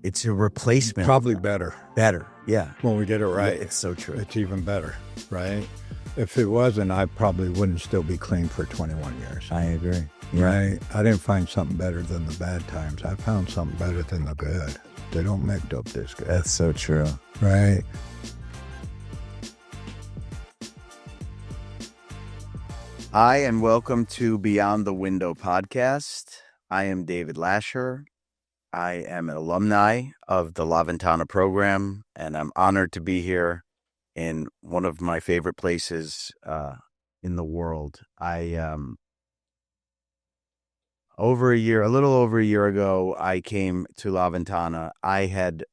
It's a replacement. Probably better. Better, yeah. When we get it right. Yeah, it's so true. It's even better, right? If it wasn't, I probably wouldn't still be clean for 21 years. I agree. Yeah. Right? I didn't find something better than the bad times. I found something better than the good. They don't make dope this good. That's so true. Right? Hi, and welcome to Beyond the Window podcast. I am David Lascher. I am an alumni of the Ventana program, and I'm honored to be here in one of my favorite places in the world. A little over a year ago, I came to Ventana. I had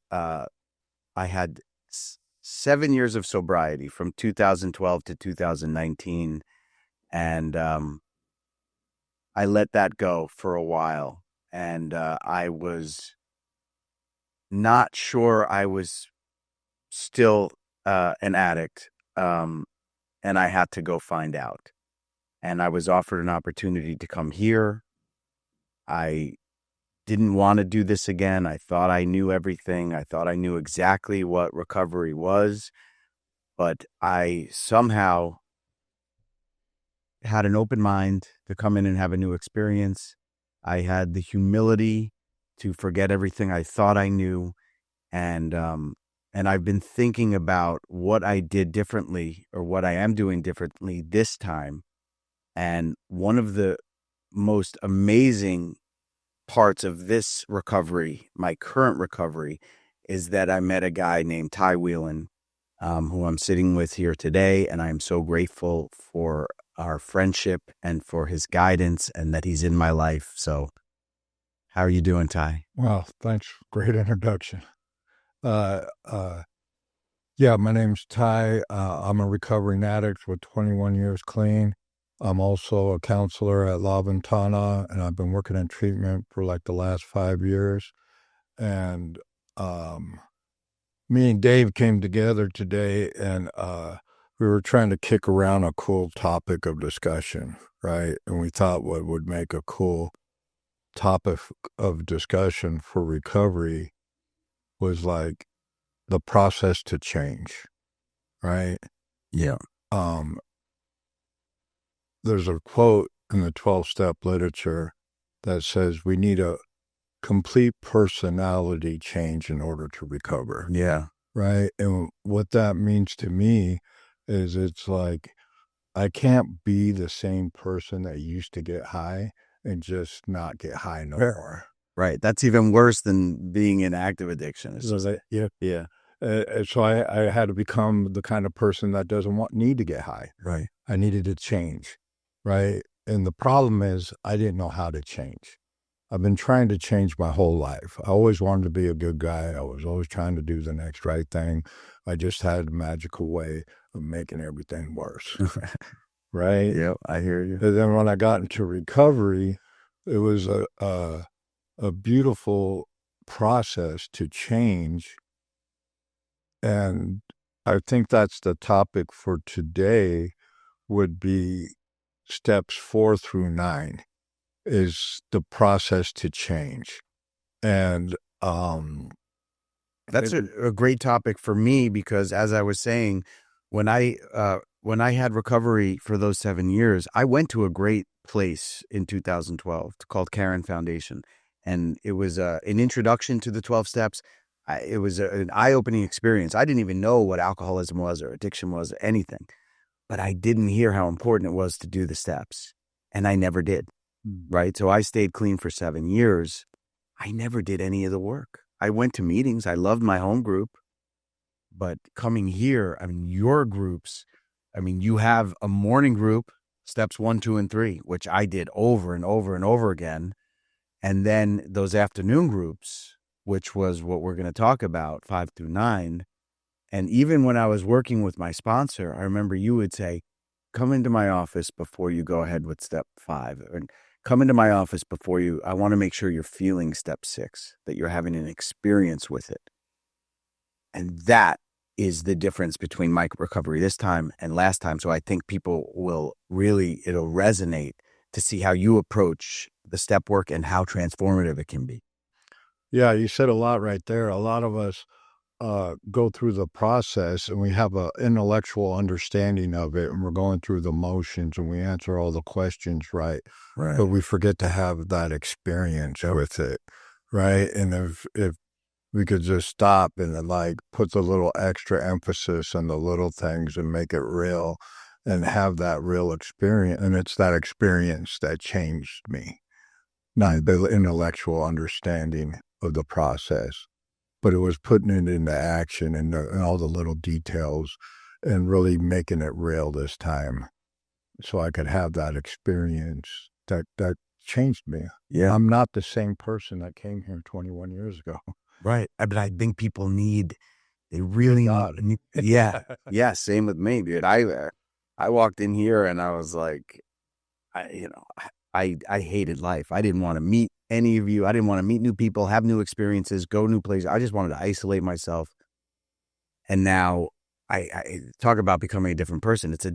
7 years of sobriety from 2012 to 2019, and I let that go for a while. And I was not sure I was still an addict, and I had to go find out. And I was offered an opportunity to come here. I didn't want to do this again. I thought I knew everything. I thought I knew exactly what recovery was. But I somehow had an open mind to come in and have a new experience. I had the humility to forget everything I thought I knew. And I've been thinking about what I did differently, or what I am doing differently this time. And one of the most amazing parts of this recovery, my current recovery, is that I met a guy named Tye Whelen, who I'm sitting with here today. And I'm so grateful for our friendship and for his guidance, and that he's in my life. So how are you doing, Tye? Well, thanks. Great introduction. Yeah, my name's Tye. I'm a recovering addict with 21 years clean. I'm also a counselor at Ventana, and I've been working in treatment for like the last 5 years. And me and Dave came together today, and we were trying to kick around a cool topic of discussion, right? And we thought what would make a cool topic of discussion for recovery was like the process to change, right? Yeah. There's a quote in the 12-step literature that says we need a complete personality change in order to recover. Yeah. Right? And what that means to me is it's like I can't be the same person that used to get high and just not get high no more. Right. That's even worse than being in active addiction. So Yeah. So I had to become the kind of person that doesn't need to get high. Right. I needed to change. Right. And the problem is I didn't know how to change. I've been trying to change my whole life. I always wanted to be a good guy. I was always trying to do the next right thing. I just had a magical way of making everything worse. Right? Yeah, I hear you. And then when I got into recovery, it was a beautiful process to change. And I think that's the topic for today would be steps 4 through 9 is the process to change. And that's a great topic for me, because as I was saying, when I had recovery for those 7 years, I went to a great place in 2012 called Coherence Foundation. And it was an introduction to the 12 steps. It was an eye-opening experience. I didn't even know what alcoholism was or addiction was or anything, but I didn't hear how important it was to do the steps. And I never did. Right. So I stayed clean for 7 years. I never did any of the work. I went to meetings. I loved my home group. But coming here, I mean, your groups, I mean, you have a morning group, steps 1, 2, and 3, which I did over and over and over again. And then those afternoon groups, which was what we're going to talk about, 5 through 9. And even when I was working with my sponsor, I remember you would say, come into my office before you go ahead with step 5. And come into my office before I want to make sure you're feeling step 6, that you're having an experience with it. And that is the difference between my recovery this time and last time. So I think people will really, it'll resonate to see how you approach the step work and how transformative it can be. Yeah, you said a lot right there. A lot of us go through the process and we have an intellectual understanding of it, and we're going through the motions and we answer all the questions right, but Right. we forget to have that experience with it, right? And if we could just stop and then, like, put the little extra emphasis on the little things and make it real and have that real experience, and it's that experience that changed me, not the intellectual understanding of the process, but it was putting it into action and all the little details and really making it real this time so I could have that experience that changed me. Yeah. I'm not the same person that came here 21 years ago. Right. But I think people they Thank really God. need, yeah. Yeah. Same with me, dude. I walked in here and I was like, I hated life. I didn't want to meet any of you. I didn't want to meet new people, have new experiences, go new places. I just wanted to isolate myself. And now I talk about becoming a different person. It's a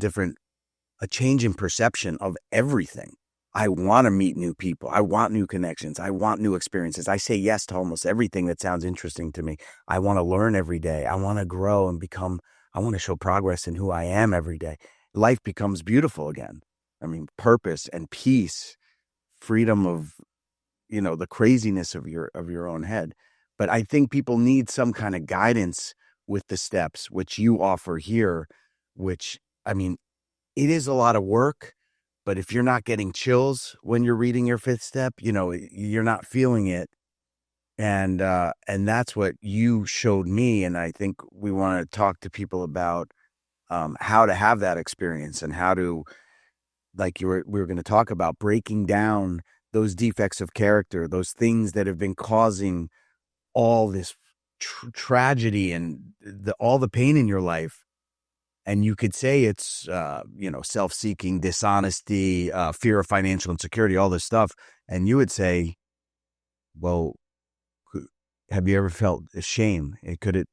change in perception of everything. I want to meet new people. I want new connections. I want new experiences. I say yes to almost everything that sounds interesting to me. I want to learn every day. I want to grow and I want to show progress in who I am every day. Life becomes beautiful again. I mean, purpose and peace, freedom of, the craziness of your own head. But I think people need some kind of guidance with the steps, which you offer here, which, I mean, it is a lot of work, but if you're not getting chills when you're reading your fifth step, you're not feeling it. And that's what you showed me. And I think we want to talk to people about how to have that experience and how to, like we were going to talk about, breaking down those defects of character, those things that have been causing all this tragedy and all the pain in your life. And you could say it's, self-seeking, dishonesty, fear of financial insecurity, all this stuff. And you would say, well, have you ever felt shame? Could it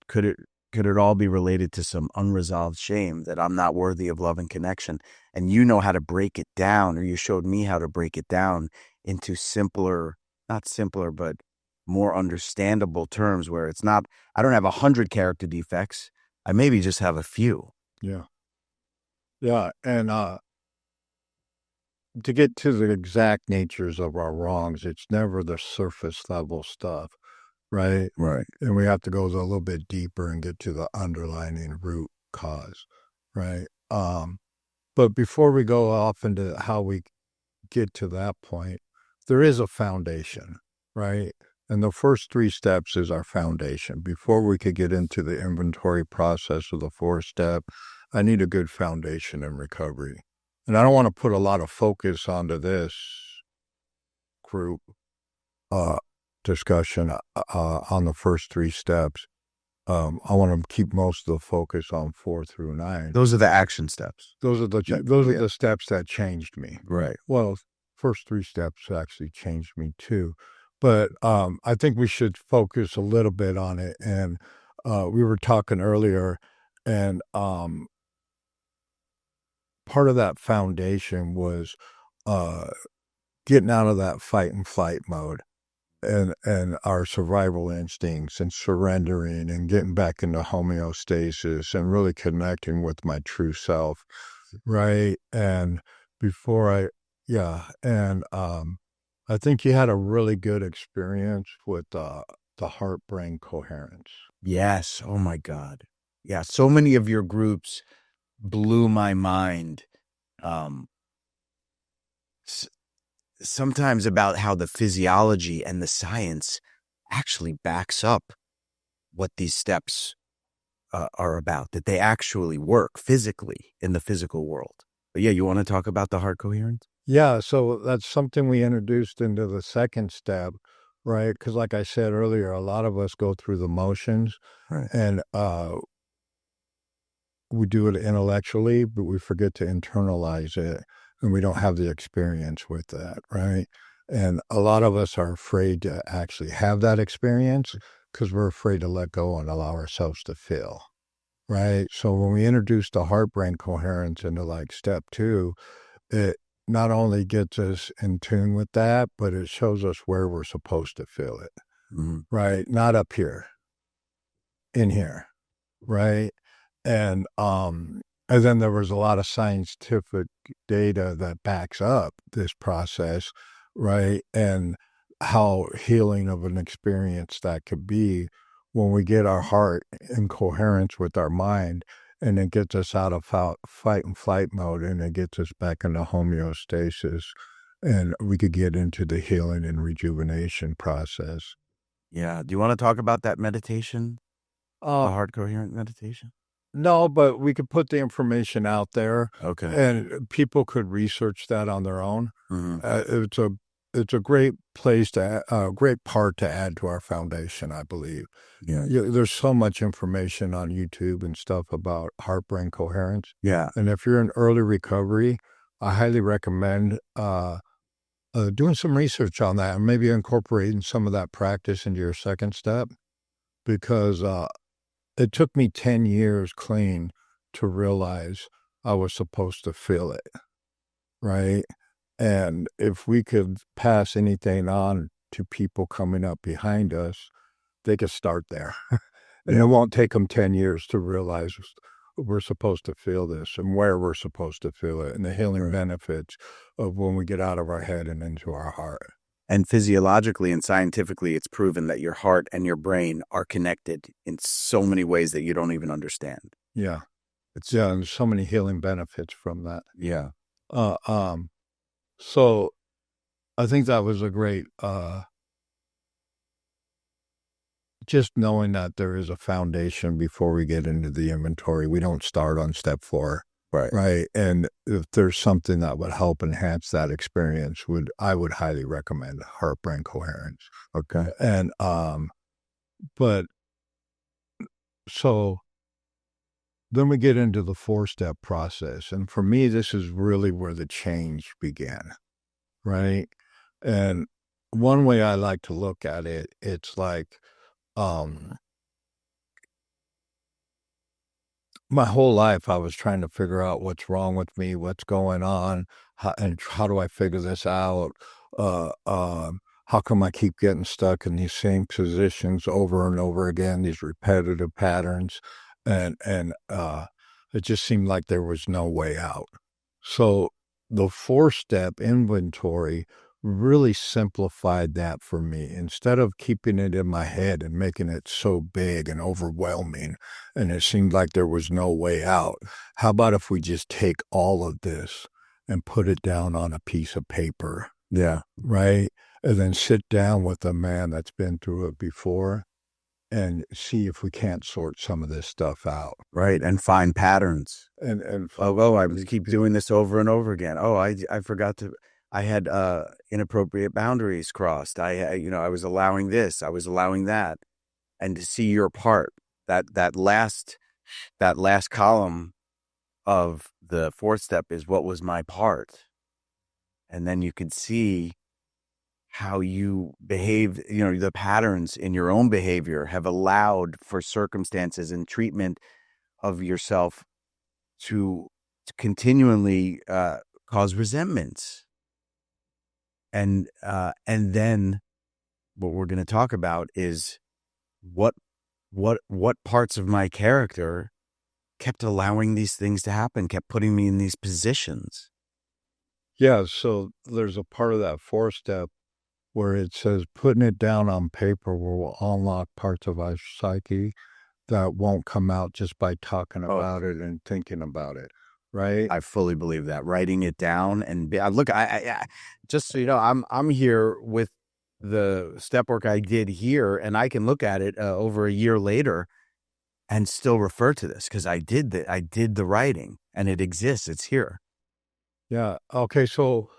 all be related to some unresolved shame that I'm not worthy of love and connection? And you know how to break it down, or you showed me how to break it down into not simpler, but more understandable terms where it's not, I don't have 100 character defects. I maybe just have a few. Yeah. Yeah. And to get to the exact natures of our wrongs, it's never the surface level stuff, right? Right. And we have to go a little bit deeper and get to the underlying root cause, right? But before we go off into how we get to that point, there is a foundation, right? And the first 3 steps is our foundation. Before we could get into the inventory process of the 4th step, I need a good foundation in recovery. And I don't want to put a lot of focus onto this group discussion on the first 3 steps. I want to keep most of the focus on 4 through 9. Those are the action steps. Those are the steps that changed me. Right. Well, first 3 steps actually changed me too. But I think we should focus a little bit on it. And we were talking earlier, and part of that foundation was getting out of that fight and flight mode and our survival instincts and surrendering and getting back into homeostasis and really connecting with my true self, right? And I think you had a really good experience with the heart-brain coherence. Yes. Oh my God. Yeah. So many of your groups blew my mind. Sometimes about how the physiology and the science actually backs up what these steps are about, that they actually work physically in the physical world. But yeah, you want to talk about the heart coherence? Yeah, so that's something we introduced into the 2nd step, right? Because like I said earlier, a lot of us go through the motions, Right. and we do it intellectually, but we forget to internalize it, and we don't have the experience with that, right? And a lot of us are afraid to actually have that experience because we're afraid to let go and allow ourselves to feel, right? So when we introduce the heart-brain coherence into like step 2, it not only gets us in tune with that, but it shows us where we're supposed to feel it. right? Not up here, in here, right? And then there was a lot of scientific data that backs up this process, right? And how healing of an experience that could be when we get our heart in coherence with our mind, and it gets us out of fight and flight mode, and it gets us back into homeostasis, and we could get into the healing and rejuvenation process. Yeah. Do you want to talk about that meditation, the Uh, heart coherent meditation? no, but we could put the information out there, Okay. and people could research that on their own. Mm-hmm. It's a great place great part to add to our foundation, I believe. Yeah. There's so much information on YouTube and stuff about heart-brain coherence. Yeah. And if you're in early recovery, I highly recommend doing some research on that and maybe incorporating some of that practice into your second step, because it took me 10 years clean to realize I was supposed to feel it, right? And if we could pass anything on to people coming up behind us, they could start there. And it won't take them 10 years to realize we're supposed to feel this and where we're supposed to feel it and the healing benefits of when we get out of our head and into our heart. And physiologically and scientifically, it's proven that your heart and your brain are connected in so many ways that you don't even understand. Yeah. And there's so many healing benefits from that. Yeah. So I think that was a great, just knowing that there is a foundation before we get into the inventory. We don't start on step 4. Right. And if there's something that would help enhance that experience, I would highly recommend heart-brain coherence. Okay. And, but so then we get into the 4-step process. And for me, this is really where the change began. Right. And one way I like to look at it, it's like, my whole life, I was trying to figure out what's wrong with me, what's going on, and how do I figure this out? How come I keep getting stuck in these same positions over and over again, these repetitive patterns? And it just seemed like there was no way out. So the 4-step inventory really simplified that for me. Instead of keeping it in my head and making it so big and overwhelming, and it seemed like there was no way out, how about if we just take all of this and put it down on a piece of paper? Yeah. Right? And then sit down with a man that's been through it before and see if we can't sort some of this stuff out. Right. And find patterns. And I keep doing this over and over again. Oh, I forgot to, I had inappropriate boundaries crossed. I was allowing this, I was allowing that. And to see your part, that last column of the 4th step is what was my part. And then you could see how you behave, the patterns in your own behavior have allowed for circumstances and treatment of yourself to continually cause resentments. And then what we're going to talk about is what parts of my character kept allowing these things to happen, kept putting me in these positions. Yeah, so there's a part of that 4th step where it says putting it down on paper will unlock parts of our psyche that won't come out just by talking about it and thinking about it. Right. I fully believe that. Writing it down and look, I just so you know, I'm here with the step work I did here, and I can look at it over a year later and still refer to this because I did the writing and it exists. It's here. Yeah. Okay. So,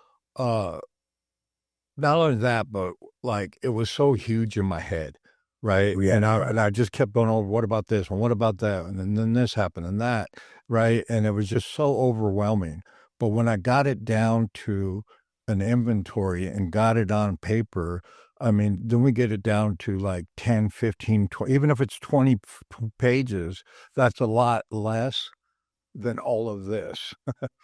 not only that, but like it was so huge in my head, right? Yeah. And I just kept going over, what about this and what about that, and then this happened and that, right? And it was just so overwhelming. But when I got it down to an inventory and got it on paper, I mean, then we get it down to like 10, 15, 20, even if it's 20 pages, that's a lot less than all of this.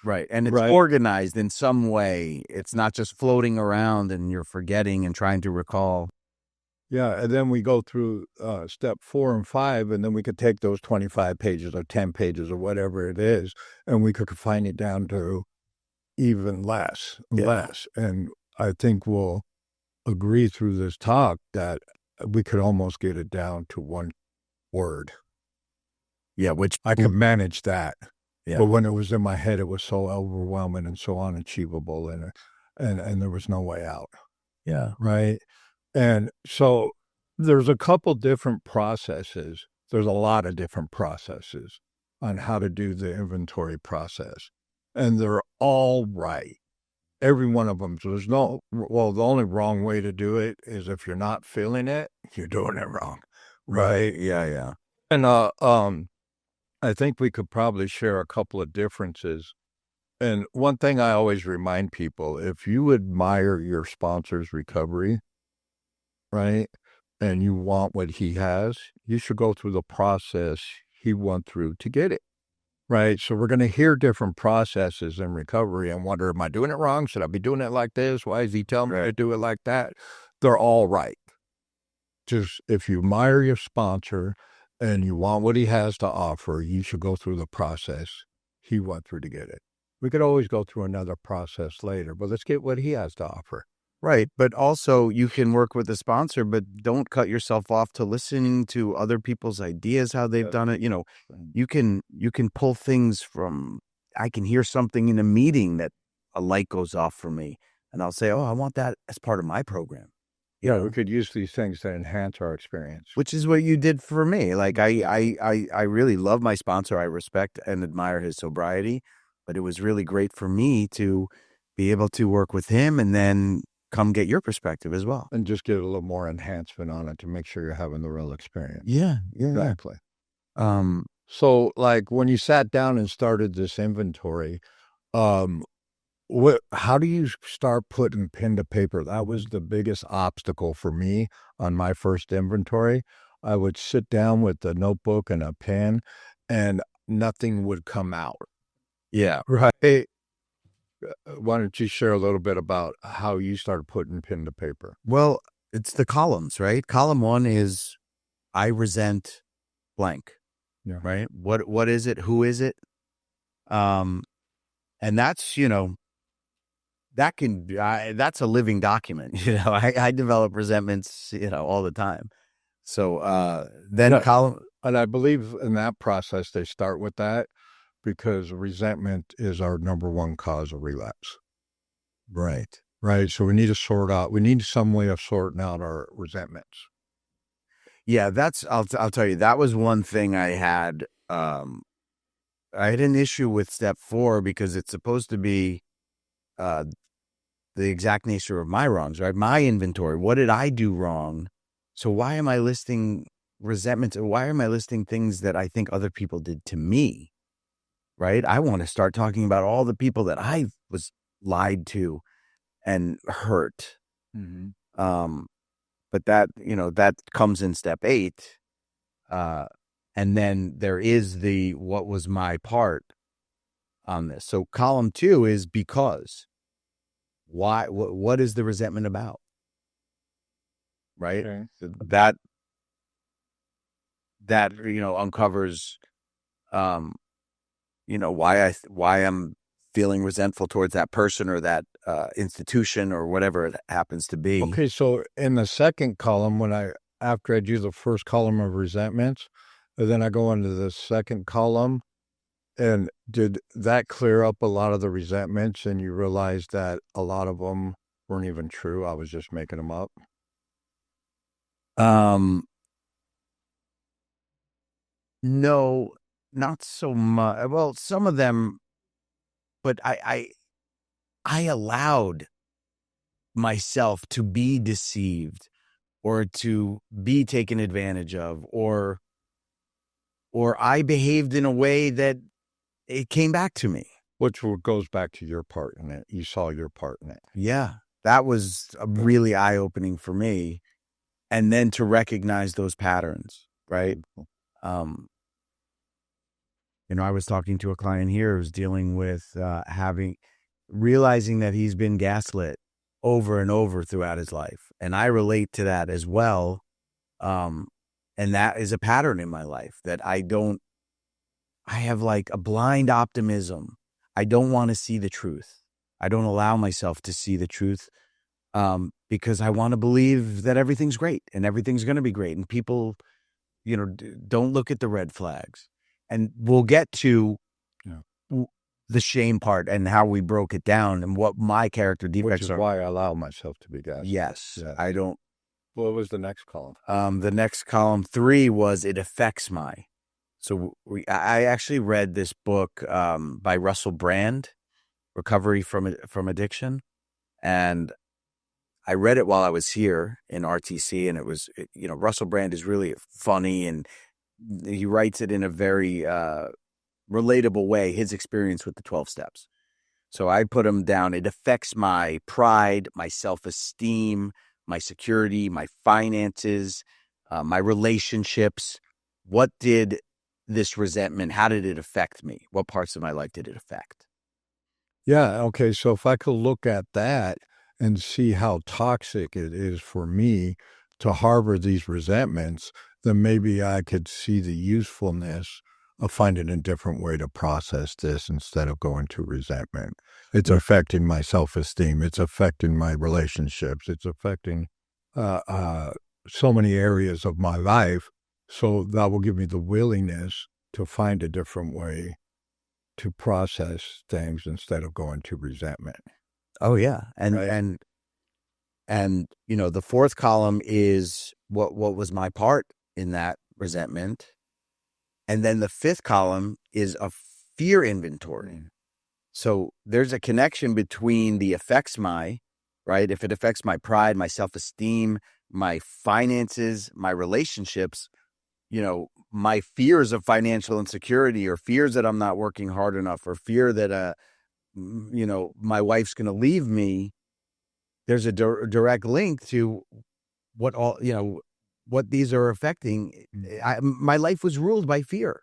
Right. And it's organized in some way. It's not just floating around and you're forgetting and trying to recall. Yeah, and then we go through step 4 and 5, and then we could take those 25 pages or 10 pages or whatever it is, and we could refine it down to even less, Yeah. less. And I think we'll agree through this talk that we could almost get it down to one word. Yeah. Which, I could manage that. yeah. But when it was in my head, it was so overwhelming and so unachievable, and there was no way out. Yeah. Right. And so there's a couple different processes. There's a lot of different processes on how to do the inventory process. And they're all right. Every one of them. So there's no, well, the only wrong way to do it is if you're not feeling it, you're doing it wrong. Right. Yeah. Yeah. And I think we could probably share a couple of differences. And one thing I always remind people, if you admire your sponsor's recovery, right, and you want what he has, you should go through the process he went through to get it. Right. So we're going to hear different processes in recovery and wonder, am I doing it wrong? Should I be doing it like this? Why is he telling me to do it like that? They're all right. Just if you admire your sponsor and you want what he has to offer, you should go through the process he went through to get it. We could always go through another process later, but let's get what he has to offer. Right. But also you can work with a sponsor, but don't cut yourself off to listening to other people's ideas, how they've done it. You can pull things from, I can hear something in a meeting that a light goes off for me and I'll say, oh, I want that as part of my program. Yeah, we could use these things to enhance our experience. Which is what you did for me. Like I really love my sponsor. I respect and admire his sobriety, but it was really great for me to be able to work with him and then come get your perspective as well. And just get a little more enhancement on it to make sure you're having the real experience. Yeah. Exactly. Yeah. So like when you sat down and started this inventory, how do you start putting pen to paper? That was the biggest obstacle for me on my first inventory. I would sit down with a notebook and a pen and nothing would come out. Yeah. Right. Why don't you share a little bit about how you started putting pen to paper? Well, it's the columns, right? Column 1 is I resent blank. Yeah. Right. What is it? Who is it? And that's, that's a living document. I develop resentments, all the time. So then column. And I believe in that process, they start with that because resentment is our number one cause of relapse. Right. Right. So we need to we need some way of sorting out our resentments. Yeah, I'll tell you, that was one thing I had. I had an issue with step 4 because it's supposed to be the exact nature of my wrongs, right? My inventory. What did I do wrong? So why am I listing resentments? Or why am I listing things that I think other people did to me? Right? I want to start talking about all the people that I was lied to and hurt. Mm-hmm. But that, that comes in step 8. And then there is what was my part on this. So column 2 is because. Why? What is the resentment about? Right. Okay. That uncovers, why I'm feeling resentful towards that person or that institution or whatever it happens to be. Okay. So in the second column, after I do the first column of resentments, and then I go into the second column, and did that clear up a lot of the resentments and you realized that a lot of them weren't even true? I was just making them up. No, not so much. Well, some of them, but I allowed myself to be deceived or to be taken advantage of, or I behaved in a way that it came back to me. Which goes back to your part in it. You saw your part in it. Yeah. That was really eye-opening for me. And then to recognize those patterns, right? I was talking to a client here who's dealing with realizing that he's been gaslit over and over throughout his life. And I relate to that as well. And that is a pattern in my life that I have like a blind optimism. I don't want to see the truth. I don't allow myself to see the truth because I want to believe that everything's great and everything's going to be great. And people, don't look at the red flags. And we'll get to the shame part and how we broke it down and what my character defects are. Which is why I allow myself to be gaslit. Yes. I don't. What was the next column? The next column 3 was it affects my. So I actually read this book by Russell Brand, Recovery from Addiction. And I read it while I was here in RTC. And it was, Russell Brand is really funny and he writes it in a very relatable way, his experience with the 12 steps. So I put him down. It affects my pride, my self-esteem, my security, my finances, my relationships. What did this resentment, how did it affect me? What parts of my life did it affect? Yeah, okay, so if I could look at that and see how toxic it is for me to harbor these resentments, then maybe I could see the usefulness of finding a different way to process this instead of going to resentment. It's affecting my self-esteem. It's affecting my relationships. It's affecting so many areas of my life. So that will give me the willingness to find a different way to process things instead of going to resentment. Oh yeah. And the 4th column is what was my part in that resentment. And then the 5th column is a fear inventory. So there's a connection between the affects my, right? If it affects my pride, my self-esteem, my finances, my relationships, my fears of financial insecurity or fears that I'm not working hard enough or fear that, my wife's going to leave me. There's a direct link to what these are affecting. My life was ruled by fear.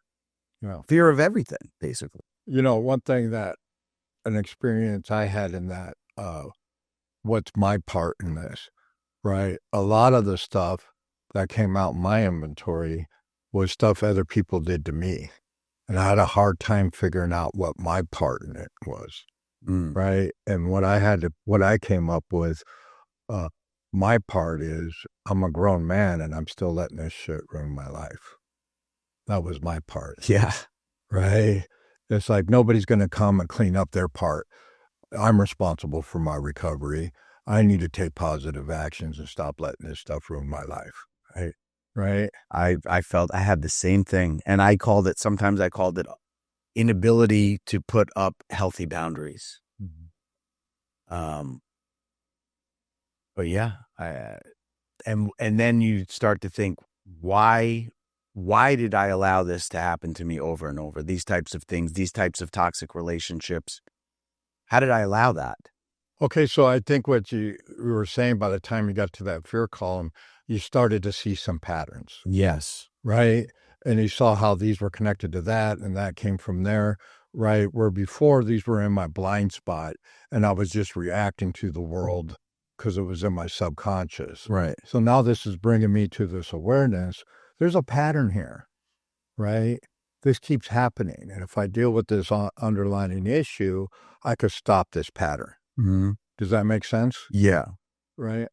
Fear of everything, basically. One thing an experience I had in that, what's my part in this, right? A lot of the stuff that came out in my inventory was stuff other people did to me. And I had a hard time figuring out what my part in it was, right? And what I came up with, my part is I'm a grown man and I'm still letting this shit ruin my life. That was my part. Yeah. Right? It's like nobody's going to come and clean up their part. I'm responsible for my recovery. I need to take positive actions and stop letting this stuff ruin my life. Right. I felt I had the same thing. And sometimes I called it inability to put up healthy boundaries. But yeah, and then you start to think, why did I allow this to happen to me over and over? These types of things, these types of toxic relationships. How did I allow that? Okay, so I think what you were saying by the time you got to that fear column, you started to see some patterns. Yes. Right? And you saw how these were connected to that, and that came from there, right? Where before these were in my blind spot, and I was just reacting to the world because it was in my subconscious. Right. So now this is bringing me to this awareness. There's a pattern here, right? This keeps happening. And if I deal with this underlying issue, I could stop this pattern. Mm-hmm. Does that make sense? Yeah. Right.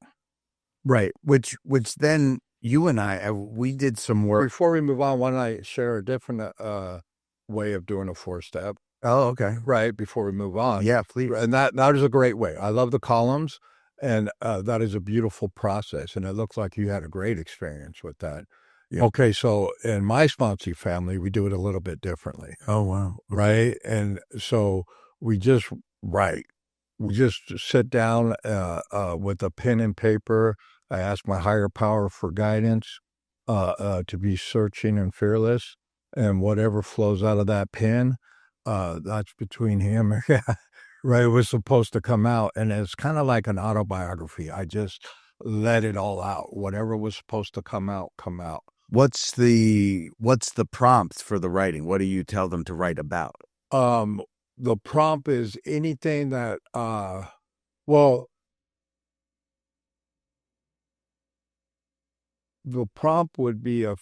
Right. Which then you and we did some work. Before we move on, why don't I share a different way of doing a 4-step? Oh, okay. Right. Before we move on. Yeah, please. And that is a great way. I love the columns, and that is a beautiful process. And it looks like you had a great experience with that. Yeah. Okay. So in my sponsee family, we do it a little bit differently. Oh, wow. Right. And so we just write. We just sit down with a pen and paper. I ask my higher power for guidance to be searching and fearless. And whatever flows out of that pen, that's between him. Right. It was supposed to come out. And it's kind of like an autobiography. I just let it all out. Whatever was supposed to come out, come out. What's the prompt for the writing? What do you tell them to write about? The prompt is anything that, the prompt would be a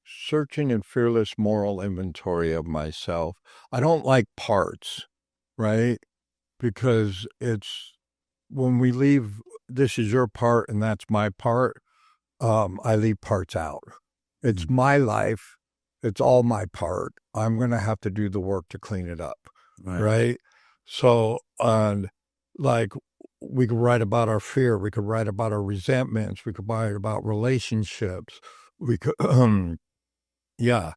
searching and fearless moral inventory of myself. I don't like parts, right? Because it's when we leave, this is your part and that's my part. I leave parts out. It's my life. It's all my part. I'm going to have to do the work to clean it up. Right. So, like, we could write about our fear. We could write about our resentments. We could write about relationships. We could, yeah.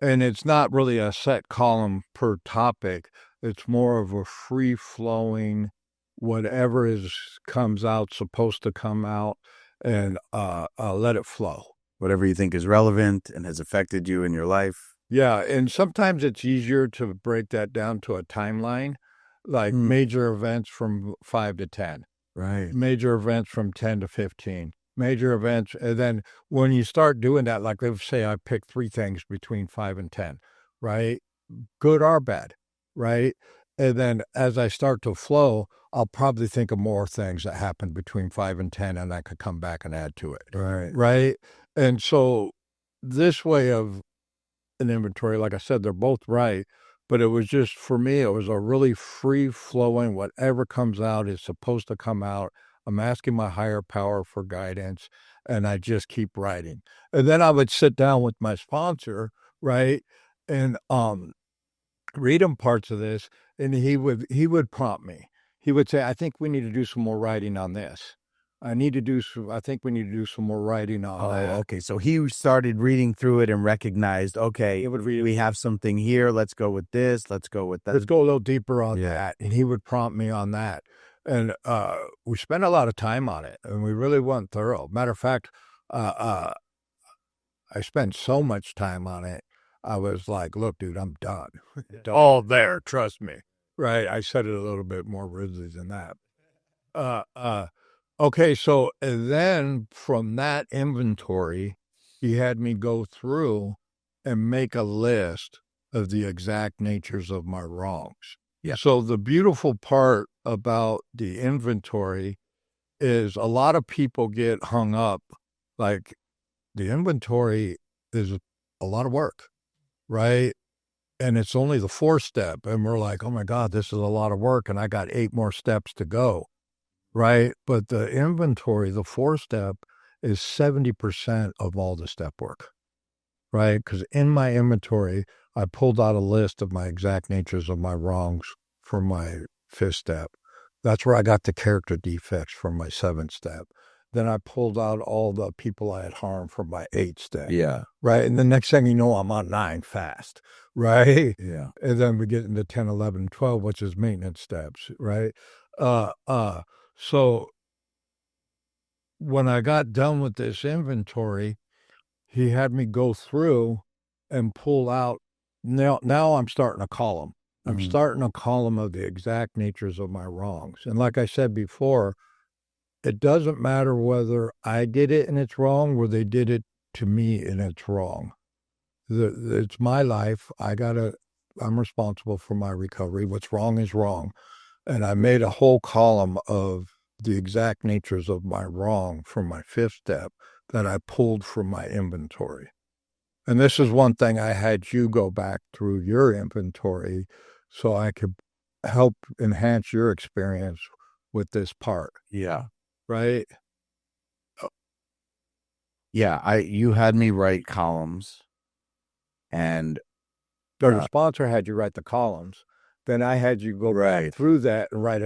And it's not really a set column per topic. It's more of a free flowing, whatever comes out, supposed to come out, and let it flow. Whatever you think is relevant and has affected you in your life. Yeah, and sometimes it's easier to break that down to a timeline, like major events from 5 to 10. Right. Major events from 10 to 15. Major events. And then when you start doing that, like let's say I pick 3 things between 5 and 10, right? Good or bad, right? And then as I start to flow, I'll probably think of more things that happened between 5 and 10, and I could come back and add to it. Right. Right. And so this way of an inventory, like I said, they're both right. But it was just, for me, it was a really free flowing, whatever comes out is supposed to come out. I'm asking my higher power for guidance, and I just keep writing. And then I would sit down with my sponsor, right, and read him parts of this, and he would prompt me. He would say, I think we need to do some more writing on this. I think we need to do some more writing on that. Okay. So he started reading through it and recognized, okay, we have something here. Let's go with this. Let's go with that. Let's go a little deeper on that. And he would prompt me on that. And we spent a lot of time on it, and we really went thorough. Matter of fact, I spent so much time on it. I was like, look, dude, I'm done. All there, trust me. Right. I said it a little bit more rudely than that. Okay, so and then from that inventory, he had me go through and make a list of the exact natures of my wrongs. Yeah. So the beautiful part about the inventory is a lot of people get hung up, like the inventory is a lot of work, right? And it's only the 4th step, and we're like, oh my God, this is a lot of work, and I got 8 more steps to go. Right. But the inventory, the 4th step, is 70% of all the step work. Right. Because in my inventory, I pulled out a list of my exact natures of my wrongs for my 5th step. That's where I got the character defects from my 7th step. Then I pulled out all the people I had harmed from my 8th step. Yeah. Right. And the next thing you know, I'm on 9 fast. Right. Yeah. And then we get into 10, 11, and 12, which is maintenance steps. Right. So when I got done with this inventory, he had me go through and pull out. Now I'm starting a column. I'm starting a column of the exact natures of my wrongs. And like I said before, it doesn't matter whether I did it and it's wrong or they did it to me and it's wrong. It's my life. I'm responsible for my recovery. What's wrong is wrong. And I made a whole column of the exact natures of my wrong from my 5th step that I pulled from my inventory. And this is one thing I had you go back through your inventory so I could help enhance your experience with this part. Yeah. Right? Yeah. You had me write columns, and the sponsor had you write the columns. Then I had you go right through that and write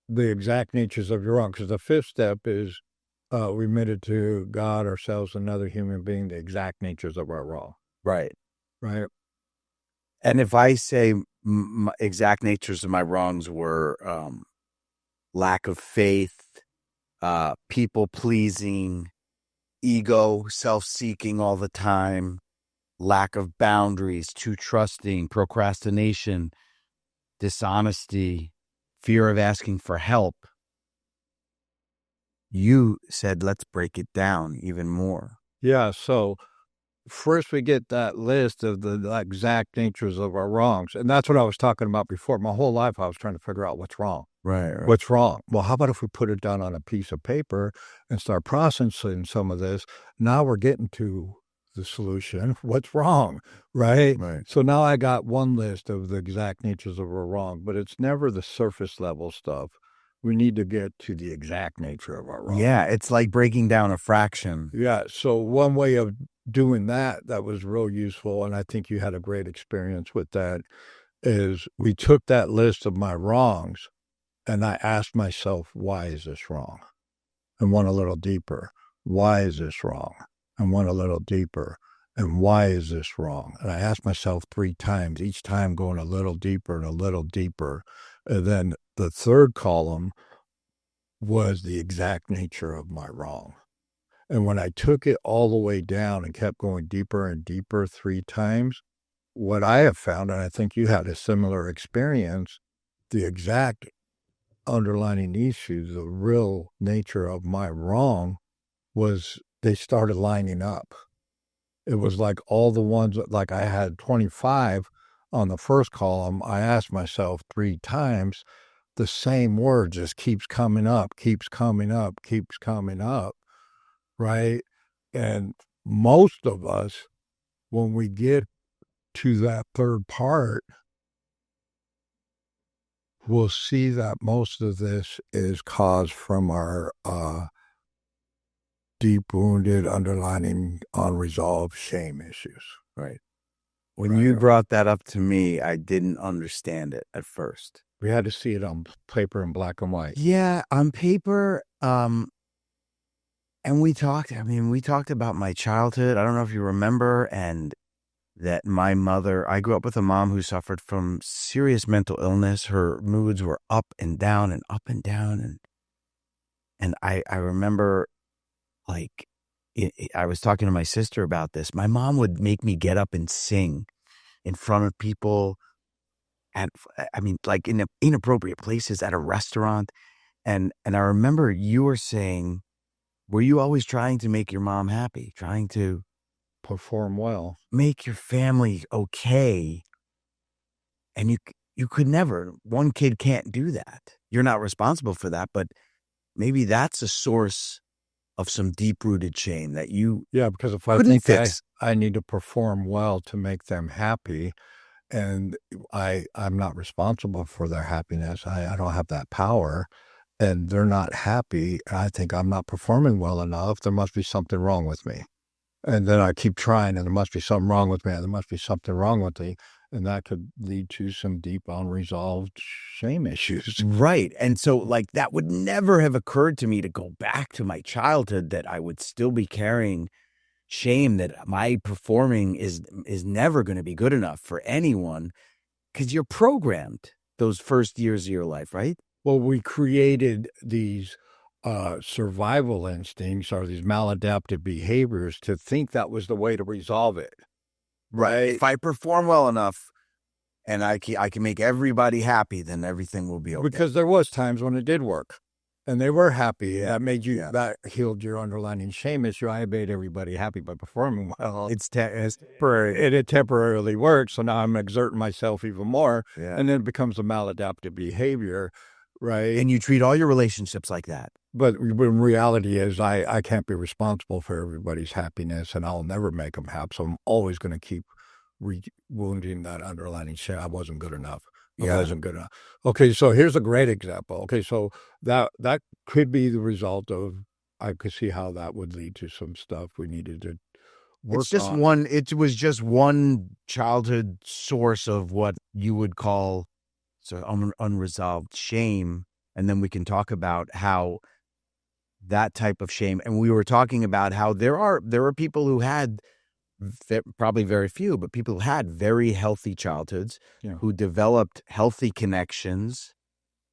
the exact natures of your wrong. Because the 5th step is we admitted to God, ourselves, another human being, the exact natures of our wrong. Right. Right. And if I say exact natures of my wrongs were lack of faith, people pleasing, ego, self-seeking all the time, lack of boundaries, too trusting, procrastination, dishonesty, fear of asking for help, you said, let's break it down even more. Yeah. So first we get that list of the exact natures of our wrongs. And that's what I was talking about before. My whole life I was trying to figure out what's wrong. Right. What's wrong? Well, how about if we put it down on a piece of paper and start processing some of this? Now we're getting to the solution. What's wrong? Right? Right. So now I got one list of the exact natures of our wrong, but it's never the surface level stuff. We need to get to the exact nature of our wrong. Yeah, it's like breaking down a fraction. Yeah. So one way of doing that was real useful, and I think you had a great experience with that, is we took that list of my wrongs and I asked myself, why is this wrong? And went a little deeper. Why is this wrong? And went a little deeper. And why is this wrong? And I asked myself 3 times, each time going a little deeper and a little deeper. And then the third column was the exact nature of my wrong. And when I took it all the way down and kept going deeper and deeper 3 times, what I have found, and I think you had a similar experience, the exact underlining issues, the real nature of my wrong, was they started lining up. It was like all the ones, like I had 25 on the first column. I asked myself 3 times, the same word just keeps coming up, keeps coming up, keeps coming up, right? And most of us, when we get to that third part, we'll see that most of this is caused from our deep wounded, underlining, unresolved shame issues. Right. When you brought that up to me, I didn't understand it at first. We had to see it on paper in black and white. Yeah, on paper. And we talked about my childhood. I don't know if you remember, and that my mother, I grew up with a mom who suffered from serious mental illness. Her moods were up and down and up and down. And I remember, like, I was talking to my sister about this. My mom would make me get up and sing in front of people like in inappropriate places at a restaurant. And I remember you were saying, were you always trying to make your mom happy, trying to perform well, make your family okay? And you could never. One kid can't do that. You're not responsible for that, but maybe that's a source of some deep-rooted shame that you because if I think I need to perform well to make them happy, and I'm not responsible for their happiness, I don't have that power, and they're not happy, I think I'm not performing well enough, there must be something wrong with me. And then I keep trying, and there must be something wrong with me, and there must be something wrong with me, and that could lead to some deep unresolved shame issues. Right. And so, like, that would never have occurred to me to go back to my childhood, that I would still be carrying shame, that my performing is never going to be good enough for anyone, because you're programmed those first years of your life, right? Well, we created these survival instincts, or these maladaptive behaviors, to think that was the way to resolve it. Right. If I perform well enough and I can make everybody happy, then everything will be okay. Because there was times when it did work, and they were happy. That made you, that healed your underlying shame issue. I made everybody happy by performing well. It's temporary. It temporarily works, so now I'm exerting myself even more, Yeah. and then it becomes a maladaptive behavior, right? And you treat all your relationships like that. But when reality is, I can't be responsible for everybody's happiness, and I'll never make them happy. So I'm always going to keep wounding that underlying shame. I wasn't good enough. I wasn't good enough. Okay, so here's a great example. Okay, so that could be the result of, I could see how that would lead to some stuff we needed to work on. It was just one childhood source of what you would call unresolved shame. And then we can talk about how that type of shame, and we were talking about how there are people who had, probably very few, but people who had very healthy childhoods, who developed healthy connections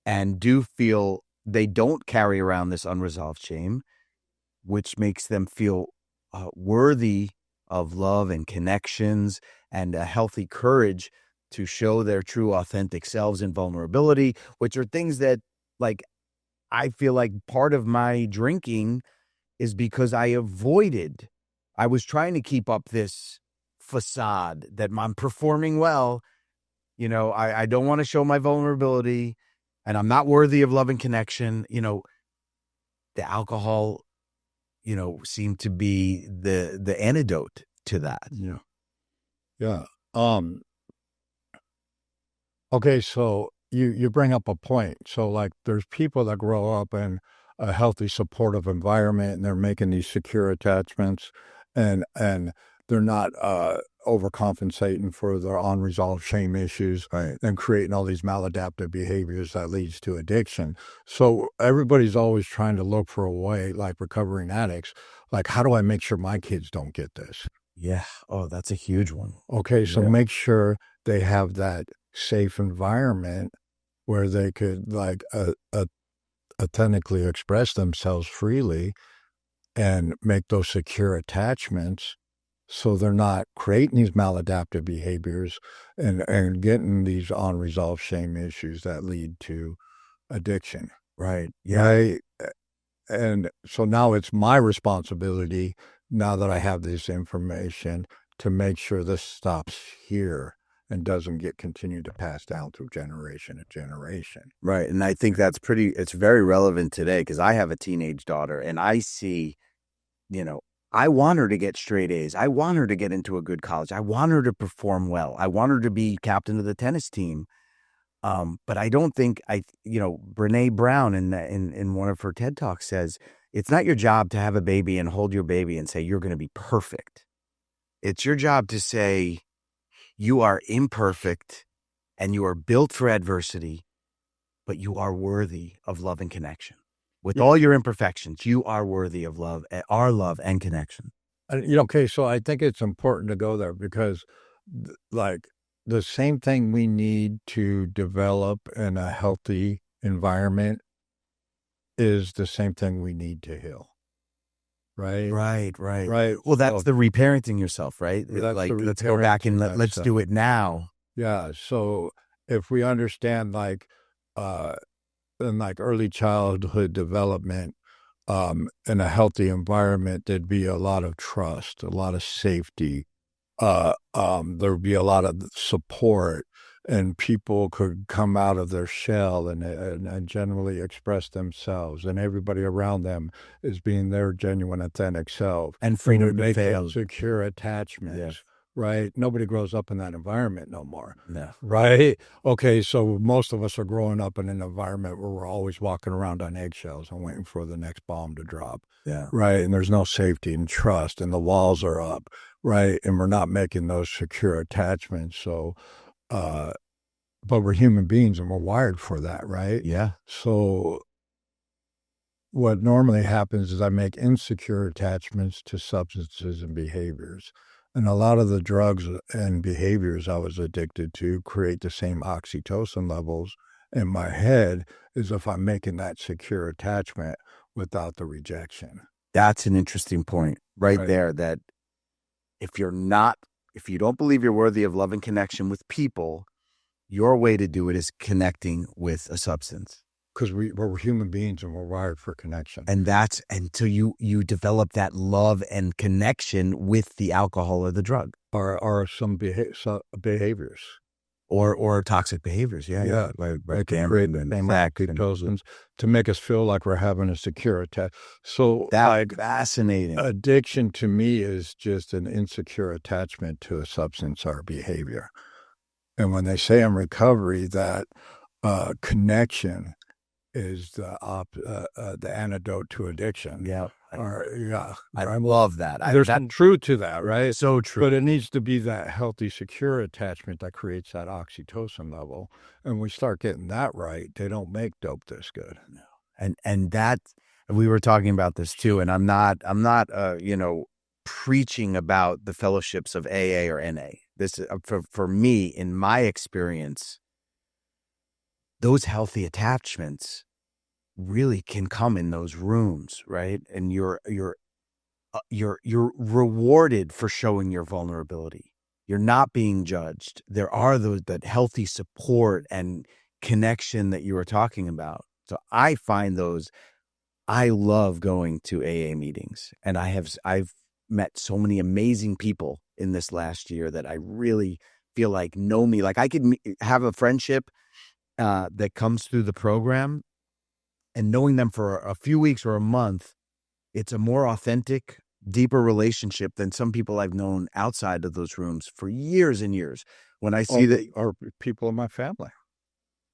and do feel they don't carry around this unresolved shame, which makes them feel worthy of love and connections and a healthy courage to show their true authentic selves and vulnerability, which are things that, like, I feel like part of my drinking is because I avoided I was trying to keep up this facade that I'm performing well. You know, I don't want to show my vulnerability, and I'm not worthy of love and connection. You know, the alcohol, you know, seemed to be the antidote to that. Yeah. Yeah. Okay, so you bring up a point. So like there's people that grow up in a healthy, supportive environment and they're making these secure attachments and they're not overcompensating for their unresolved shame issues Right. and creating all these maladaptive behaviors that leads to addiction. So everybody's always trying to look for a way, like recovering addicts, like how do I make sure my kids don't get this? Yeah. Oh, that's a huge one. Okay, so Yeah. make sure they have that safe environment where they could like authentically express themselves freely and make those secure attachments so they're not creating these maladaptive behaviors and getting these unresolved shame issues that lead to addiction. Right. Yeah. Right. And so now it's my responsibility, now that I have this information, to make sure this stops here and doesn't get continued to pass down through generation to generation. Right. And I think it's very relevant today because I have a teenage daughter and I see, you know, I want her to get straight A's. I want her to get into a good college. I want her to perform well. I want her to be captain of the tennis team. But I don't think Brene Brown in one of her TED Talks says, it's not your job to have a baby and hold your baby and say, you're going to be perfect. It's your job to say, you are imperfect and you are built for adversity, but you are worthy of love and connection. With all your imperfections, you are worthy of our love and connection. Okay, so I think it's important to go there because, like, the same thing we need to develop in a healthy environment is the same thing we need to heal. Right? Right. Well, that's the reparenting yourself, right? Like, let's go back and let's do it now. Yeah. So if we understand, like, in like early childhood development, in a healthy environment, there'd be a lot of trust, a lot of safety. There'd be a lot of support, and people could come out of their shell and generally express themselves, and everybody around them is being their genuine, authentic self. And freedom to Make fail. secure attachments. Yeah. Right? Nobody grows up in that environment no more. No. Right? Okay, so most of us are growing up in an environment where we're always walking around on eggshells and waiting for the next bomb to drop. Yeah. Right? And there's no safety and trust, and the walls are up. Right? And we're not making those secure attachments. So, but we're human beings and we're wired for that, right? Yeah. So what normally happens is I make insecure attachments to substances and behaviors. And a lot of the drugs and behaviors I was addicted to create the same oxytocin levels in my head as if I'm making that secure attachment without the rejection. That's an interesting point right there, that if you don't believe you're worthy of love and connection with people, your way to do it is connecting with a substance. Because we're human beings and we're wired for connection. And that's until you develop that love and connection with the alcohol or the drug. Or some behaviors. Or toxic behaviors. Yeah. Like oxytocins to make us feel like we're having a secure attachment. So that's fascinating. Addiction to me is just an insecure attachment to a substance or behavior. And when they say in recovery that connection is the antidote to addiction. Yeah. I love that. There's some truth to that, right? So true. But it needs to be that healthy, secure attachment that creates that oxytocin level. And we start getting that right, they don't make dope this good. No. And that, we were talking about this too, and I'm not preaching about the fellowships of AA or NA. This for me, in my experience, those healthy attachments really can come in those rooms, right? And you're rewarded for showing your vulnerability. You're not being judged. There are that healthy support and connection that you were talking about. So I love going to AA meetings, and I've met so many amazing people in this last year that I really feel like know me. Like I could have a friendship that comes through the program, and knowing them for a few weeks or a month, it's a more authentic, deeper relationship than some people I've known outside of those rooms for years and years. When I see that, Or people in my family.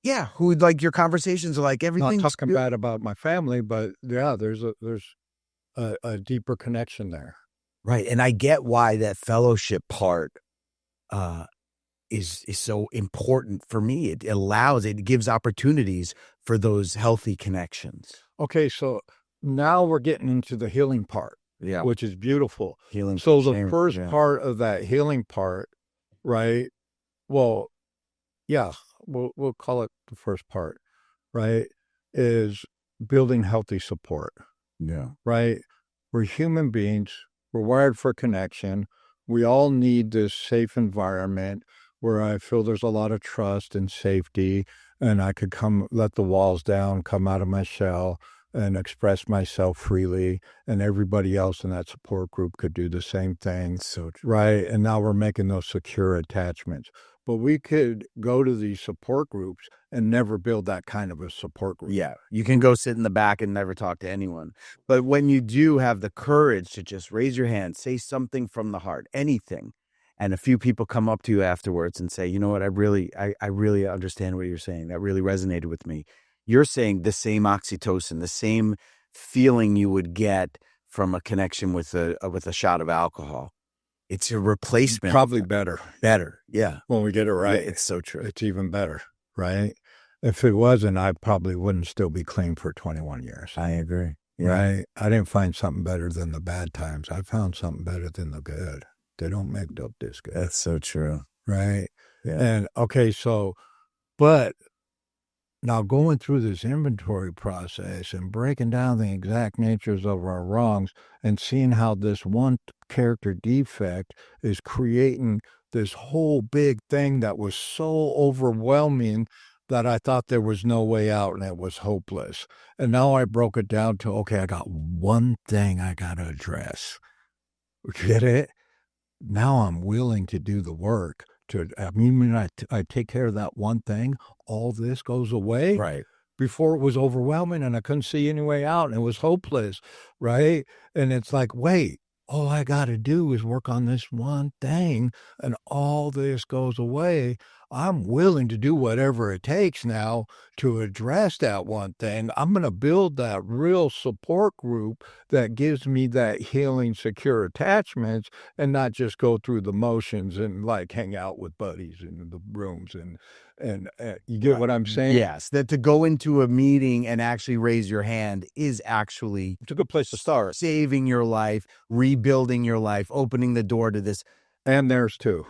yeah, who like your conversations are like everything. Not talking bad about my family, but yeah, there's a deeper connection there. Right. And I get why that fellowship part is so important for me. It gives opportunities for those healthy connections. Okay, so now we're getting into the healing part, Yeah. which is beautiful. Healing. So the first part of that healing part, right? Well, yeah, we'll call it the first part, right? Is building healthy support. Yeah. Right? We're human beings. We're wired for connection. We all need this safe environment where I feel there's a lot of trust and safety, and I could let the walls down, come out of my shell, and express myself freely, and everybody else in that support group could do the same thing. So true. Right? And now we're making those secure attachments. But we could go to these support groups and never build that kind of a support group. Yeah. You can go sit in the back and never talk to anyone. But when you do have the courage to just raise your hand, say something from the heart, anything, and a few people come up to you afterwards and say, you know what, I really understand what you're saying. That really resonated with me. You're saying the same oxytocin, the same feeling you would get from a connection with a shot of alcohol. It's a replacement. Probably better. Better. Yeah. When we get it right. Yeah, it's so true. It's even better, right? If it wasn't, I probably wouldn't still be clean for 21 years. I agree. Yeah. Right? I didn't find something better than the bad times. I found something better than the good. They don't make dope this good. That's so true. Right? Yeah. And okay, so, but now going through this inventory process and breaking down the exact natures of our wrongs and seeing how this one character defect is creating this whole big thing that was so overwhelming that I thought there was no way out and it was hopeless. And now I broke it down to, okay, I got one thing I got to address. Get it? Now I'm willing to do the work. I take care of that one thing, all this goes away. Right. Before it was overwhelming and I couldn't see any way out and it was hopeless, right? And it's like, wait, all I got to do is work on this one thing and all this goes away. I'm willing to do whatever it takes now to address that one thing. I'm going to build that real support group that gives me that healing, secure attachments and not just go through the motions and like hang out with buddies in the rooms. And you get what I'm saying? Yes, that to go into a meeting and actually raise your hand is actually It's a good place to start. Saving your life, rebuilding your life, opening the door to this. And theirs too.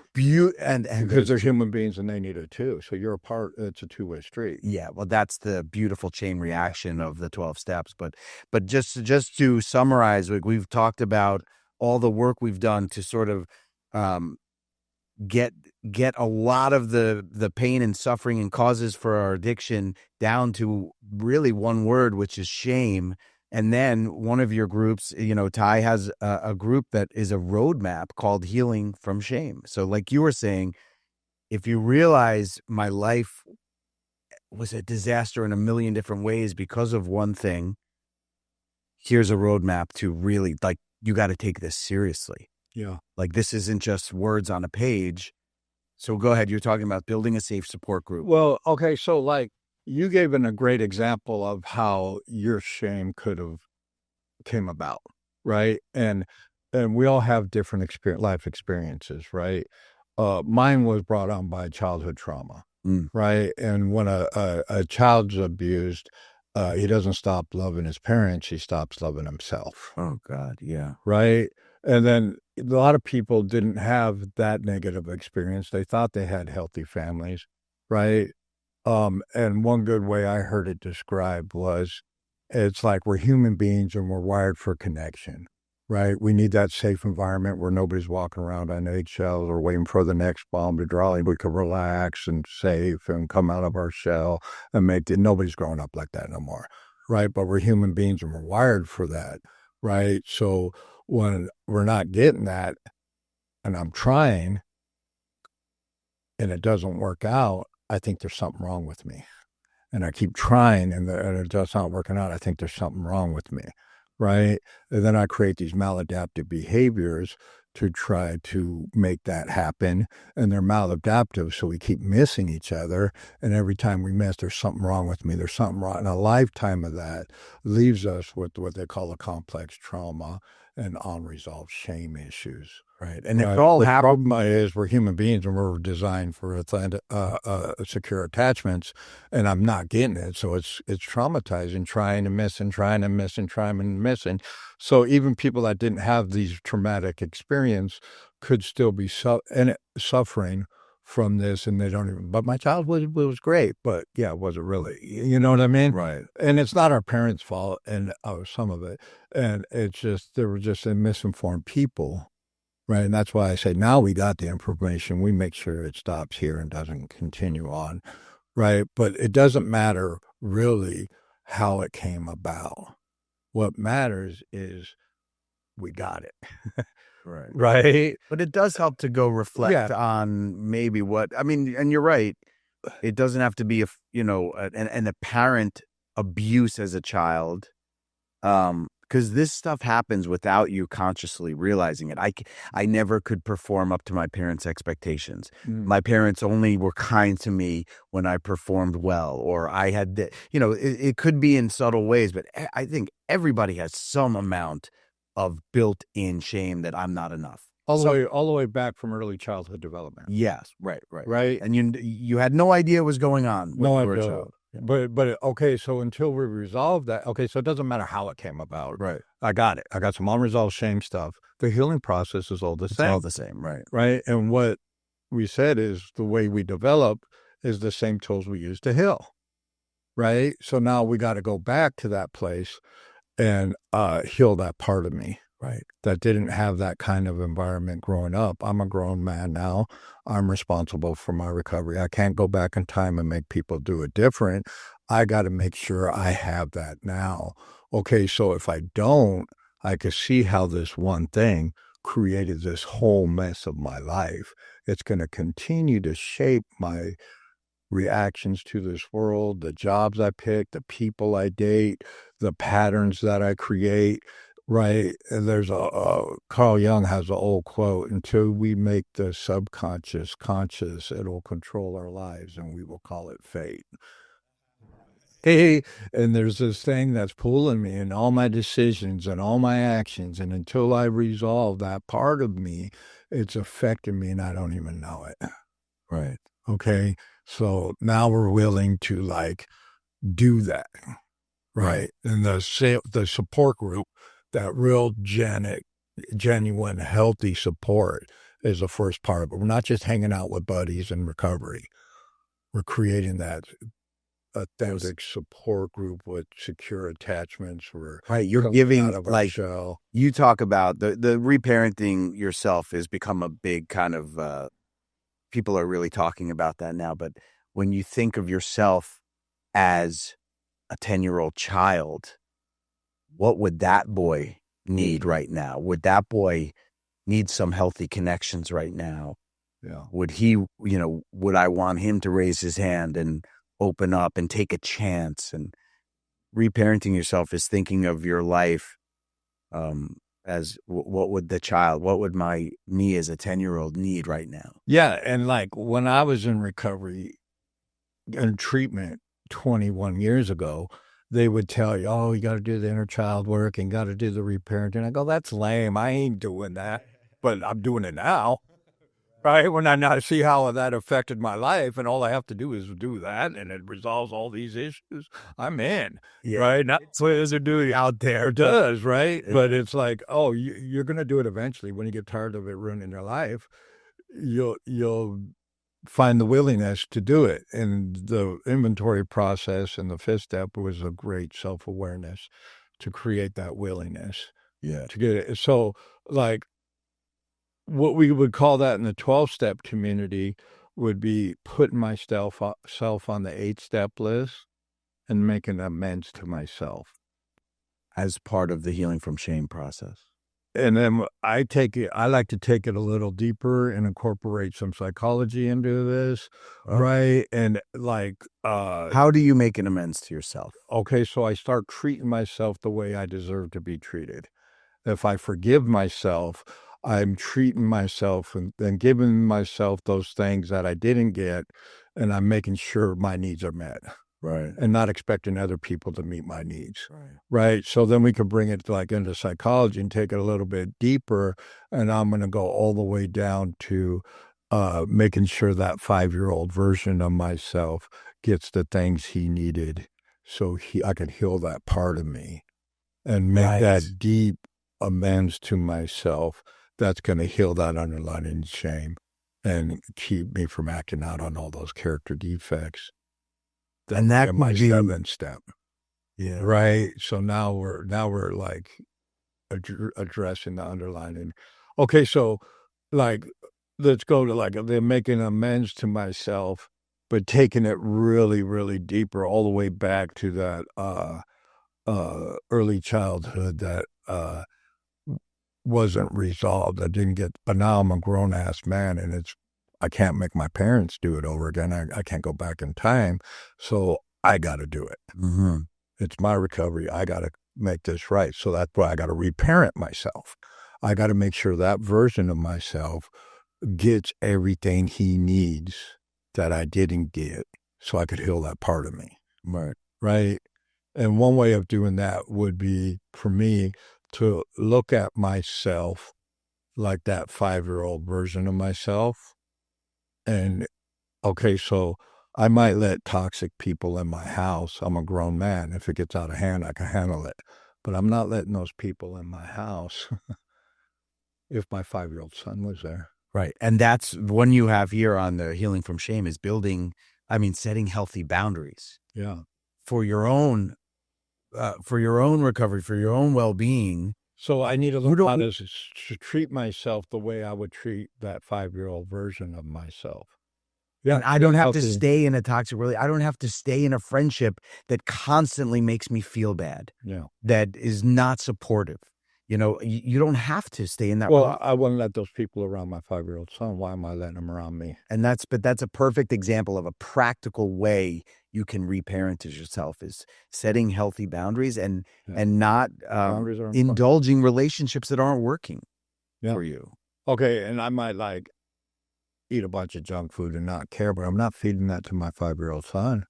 And because they're human beings and they need it too. So you're a part, it's a two-way street. Yeah, well, that's the beautiful chain reaction of the 12 steps. But just to summarize, we've talked about all the work we've done to sort of get a lot of the pain and suffering and causes for our addiction down to really one word, which is shame. And then one of your groups, Tye has a group that is a roadmap called Healing from Shame. So like you were saying, if you realize my life was a disaster in a million different ways because of one thing, here's a roadmap to really, like, you got to take this seriously. Yeah. Like, this isn't just words on a page. So go ahead. You're talking about building a safe support group. Well, okay. So like, you gave a great example of how your shame could have came about, right? And we all have different life experiences, right? Mine was brought on by childhood trauma, right? And when a child's abused, he doesn't stop loving his parents; he stops loving himself. Oh God, yeah, right. And then a lot of people didn't have that negative experience. They thought they had healthy families, right? And one good way I heard it described was, it's like we're human beings and we're wired for connection, right? We need that safe environment where nobody's walking around on eggshells or waiting for the next bomb to drop. We can relax and safe and come out of our shell and nobody's growing up like that no more, right? But we're human beings and we're wired for that, right? So when we're not getting that and I'm trying and it doesn't work out, I think there's something wrong with me. And I keep trying and it's just not working out. I think there's something wrong with me. Right. And then I create these maladaptive behaviors to try to make that happen. And they're maladaptive. So we keep missing each other. And every time we miss, there's something wrong with me. There's something wrong. And a lifetime of that leaves us with what they call a complex trauma and unresolved shame issues. Right. And it all the happens. problem is we're human beings and we're designed for secure attachments, and I'm not getting it. So it's traumatizing, trying to miss and trying to miss and trying and missing. So even people that didn't have these traumatic experience could still be suffering from this, and they don't even. But my childhood was great, but yeah, was it really? You know what I mean? Right. And it's not our parents' fault, and some of it, and it's just they were just misinformed people. Right. And that's why I say now we got the information. We make sure it stops here and doesn't continue on. Right. But it doesn't matter really how it came about. What matters is we got it. Right. Right. But it does help to go reflect on maybe what, I mean, and you're right. It doesn't have to be an apparent abuse as a child. Because this stuff happens without you consciously realizing it. I never could perform up to my parents' expectations. My parents only were kind to me when I performed well, or I had, it could be in subtle ways, but I think everybody has some amount of built-in shame that I'm not enough. All the way back from early childhood development. Yes, right. And you had no idea what was going on when you were a child. Yeah. But okay, so until we resolve that, okay, so it doesn't matter how it came about. Right. I got it. I got some unresolved shame stuff. The healing process is all the same. It's all the same, right. Right. And what we said is the way we develop is the same tools we use to heal. Right. So now we got to go back to that place and heal that part of me. Right. That didn't have that kind of environment growing up. I'm a grown man now. I'm responsible for my recovery. I can't go back in time and make people do it different. I got to make sure I have that now. Okay, so if I don't, I can see how this one thing created this whole mess of my life. It's going to continue to shape my reactions to this world, the jobs I pick, the people I date, the patterns that I create. Right. And there's Carl Jung has an old quote, until we make the subconscious conscious, it'll control our lives and we will call it fate. Hey, and there's this thing that's pulling me in all my decisions and all my actions. And until I resolve that part of me, it's affecting me and I don't even know it. Right. Okay. So now we're willing to do that. Right. And the support group, that real genuine, healthy support is the first part of it. We're not just hanging out with buddies in recovery. We're creating that authentic support group with secure attachments. Right. You're giving, shell. You talk about the reparenting yourself has become a big kind of, people are really talking about that now. But when you think of yourself as a 10-year-old child, what would that boy need right now? Would that boy need some healthy connections right now? Yeah. Would he, would I want him to raise his hand and open up and take a chance? And reparenting yourself is thinking of your life as what would me as a 10-year-old need right now? Yeah. And when I was in recovery and treatment 21 years ago, they would tell you, oh, you got to do the inner child work and got to do the reparenting. I go, that's lame. I ain't doing that, but I'm doing it now. Right. When I now see how that affected my life and all I have to do is do that and it resolves all these issues, I'm in. Yeah. Right. That's what they're doing out there. It does. Right. But it's oh, you're going to do it eventually. When you get tired of it ruining your life, you'll find the willingness to do it. And the inventory process and the fifth step was a great self-awareness to create that willingness. Yeah. To get it. So what we would call that in the 12-step community would be putting myself on the 8-step list and making amends to myself. As part of the healing from shame process. and then I like to take it a little deeper and incorporate some psychology into this, right? And like, How do you make an amends to yourself? okay, so I start treating myself the way I deserve to be treated. If I forgive myself, I'm treating myself and giving myself those things that I didn't get, and I'm making sure my needs are met. Right. And not expecting other people to meet my needs. Right. So then we could bring it like into psychology and take it a little bit deeper. And I'm going to go all the way down to making sure that 5-year-old version of myself gets the things he needed so I can heal that part of me and make that deep amends to myself that's going to heal that underlying shame and keep me from acting out on all those character defects. And that my might be 7th step. Yeah. Right. So now we're like addressing the underlying. Okay. So like, let's go to like they're making amends to myself, but taking it really, really deeper all the way back to that, early childhood that, wasn't resolved. I didn't get, but now I'm a grown ass man and I can't make my parents do it over again. I can't go back in time. So I got to do it. Mm-hmm. It's my recovery. I got to make this right. So that's why I got to reparent myself. I got to make sure that version of myself gets everything he needs that I didn't get so I could heal that part of me. Right. Right. And one way of doing that would be for me to look at myself like that 5-year-old version of myself. And okay, so I might let toxic people in my house. I'm a grown man. If it gets out of hand, I can handle it. But I'm not letting those people in my house if my 5-year-old son was there. Right. And that's one you have here on the Healing from Shame is setting healthy boundaries. Yeah. For your own recovery, for your own well-being. So I need to learn how to treat myself the way I would treat that 5-year-old version of myself. Yeah, and I don't have to stay in a toxic relationship. I don't have to stay in a friendship that constantly makes me feel bad. Yeah. That is not supportive. You know, you don't have to stay in that. Well, I wouldn't let those people around my 5-year-old son. Why am I letting them around me? And that's a perfect example of a practical way you can reparent yourself is setting healthy boundaries and not indulging relationships that aren't working for you. Okay, and I might like eat a bunch of junk food and not care, but I'm not feeding that to my 5-year-old son.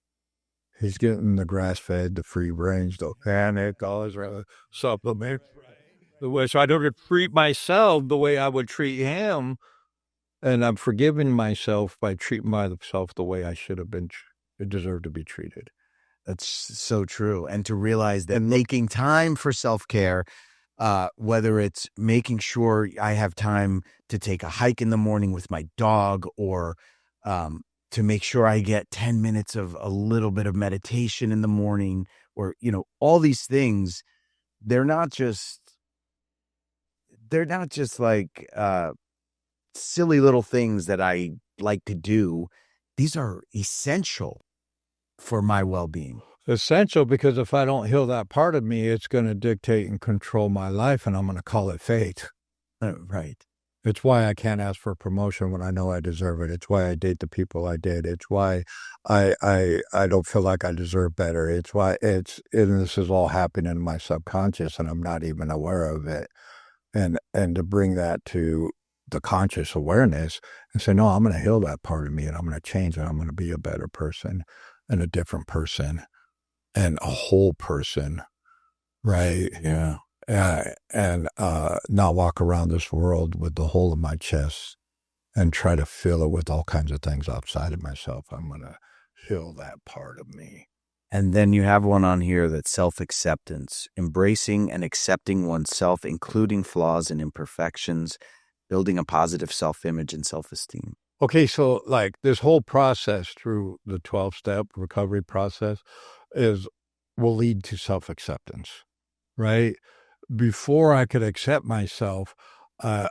He's getting the grass-fed, the free-range, the organic, all his supplements. So I don't treat myself the way I would treat him, and I'm forgiving myself by treating myself the way I should have been, deserved to be treated. That's so true. And to realize that making time for self-care, whether it's making sure I have time to take a hike in the morning with my dog or to make sure I get 10 minutes of a little bit of meditation in the morning or, all these things, they're not just like silly little things that I like to do. These are essential for my well-being. Essential because if I don't heal that part of me, it's going to dictate and control my life, and I'm going to call it fate. Right. It's why I can't ask for a promotion when I know I deserve it. It's why I date the people I did. It's why I don't feel like I deserve better. It's why and this is all happening in my subconscious, and I'm not even aware of it. And to bring that to the conscious awareness and say, no, I'm going to heal that part of me, and I'm going to change it. I'm going to be a better person and a different person and a whole person, right? Yeah. And not walk around this world with the hole in my chest and try to fill it with all kinds of things outside of myself. I'm going to heal that part of me. And then you have one on here that's self-acceptance, embracing and accepting oneself, including flaws and imperfections, building a positive self-image and self-esteem. Okay, so like this whole process through the 12-step recovery process will lead to self-acceptance, right? Before I could accept myself, I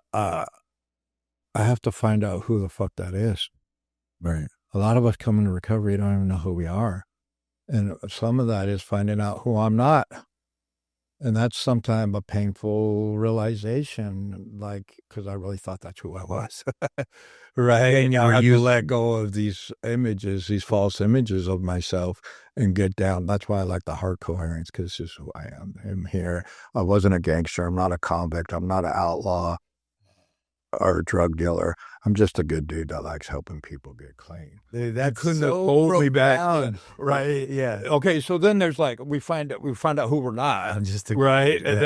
have to find out who the fuck that is. Right. A lot of us come into recovery, don't even know who we are. And some of that is finding out who I'm not. And that's sometimes a painful realization, like, because I really thought that's who I was. Right. And I had to let go of these images, these false images of myself and get down. That's why I like the heart coherence, because this is who I am. I'm here. I wasn't a gangster. I'm not a convict. I'm not an outlaw or a drug dealer. I'm just a good dude that likes helping people get clean. That couldn't have hold me back then, right? Yeah. Okay, so then there's like we find out who we're not, I'm just a, right? yeah. And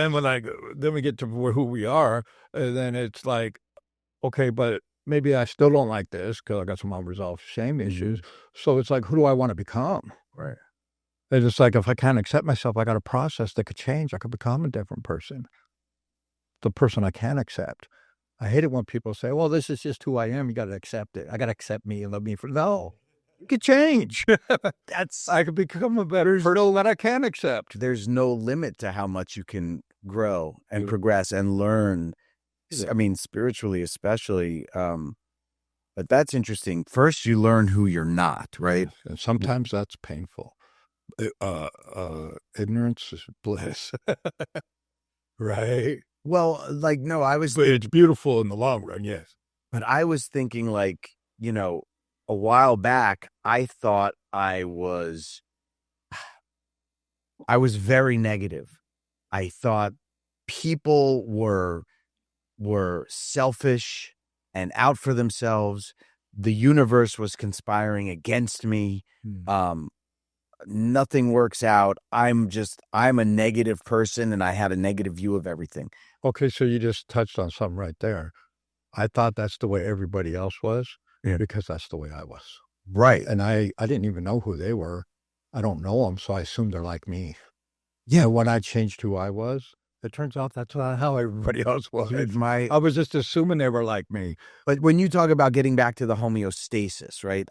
then we get to who we are, and then it's like, okay, but maybe I still don't like this because I got some unresolved shame issues. So it's like, who do I want to become? Right. And it's like, if I can't accept myself, I got a process that could change. I could become a different person, the person I can accept. I hate it when people say, well, this is just who I am. You got to accept it. I got to accept me and love me for, no, you could change. I could become a better person that I can accept. There's no limit to how much you can grow and progress and learn. I mean, spiritually, especially. But that's interesting. First, you learn who you're not, right? And sometimes that's painful. Ignorance is bliss. Right? Well, like, no, but it's beautiful in the long run, yes. But I was thinking, like, a while back, I thought I was very negative. I thought people were selfish and out for themselves. The universe was conspiring against me. Nothing works out. I'm a negative person, and I had a negative view of everything. Okay, so you just touched on something right there. I thought that's the way everybody else was, because that's the way I was. Right. And I didn't even know who they were. I don't know them, so I assumed they're like me. Yeah, when I changed who I was, it turns out that's not how everybody else was. I was just assuming they were like me. But when you talk about getting back to the homeostasis, right?